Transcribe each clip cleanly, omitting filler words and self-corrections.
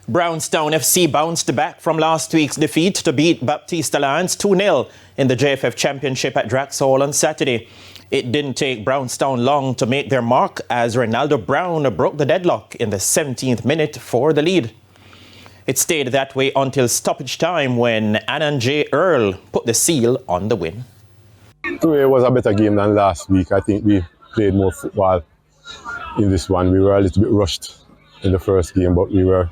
Brownstown FC bounced back from last week's defeat to beat Baptiste Alliance 2-0 in the JFF Championship at Draxhall on Saturday. It didn't take Brownstown long to make their mark as Ronaldo Brown broke the deadlock in the 17th minute for the lead. It stayed that way until stoppage time when Anand J. Earl put the seal on the win. Today was a better game than last week. I think we played more football in this one. We were a little bit rushed in the first game, but we were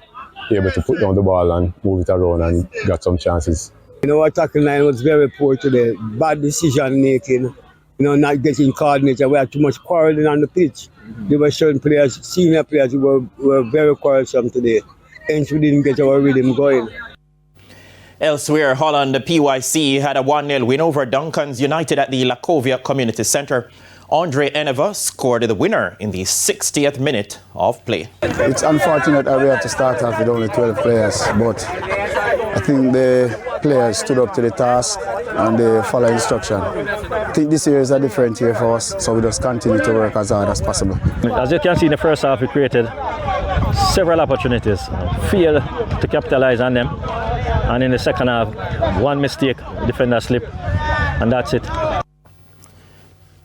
able to put down the ball and move it around and got some chances. Our tackle line was very poor today. Bad decision making, not getting coordinated. We had too much quarreling on the pitch. There were certain players, senior players, who were very quarrelsome today. Hence, we didn't get our rhythm going. Elsewhere, Holland PYC had a 1-0 win over Duncans United at the Lacovia Community Centre. Andre Eneva scored the winner in the 60th minute of play. It's unfortunate that we had to start off with only 12 players, but I think the players stood up to the task and they followed instruction. I think this year is a different year for us, so we just continue to work as hard as possible. As you can see, in the first half we created several opportunities, failed to capitalize on them, and in the second half, one mistake, defender slip, and that's it.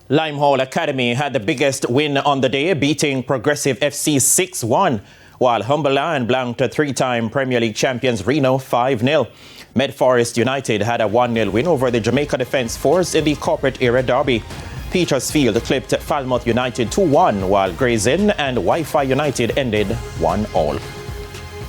Limehall Academy had the biggest win on the day, beating Progressive FC 6-1, while Humble Lion blanked three-time Premier League champions Reno 5-0. Medforest United had a 1-0 win over the Jamaica Defence Force in the corporate era derby. Petersfield clipped Falmouth United 2-1, while Gray's Inn and Wi-Fi United ended 1-1.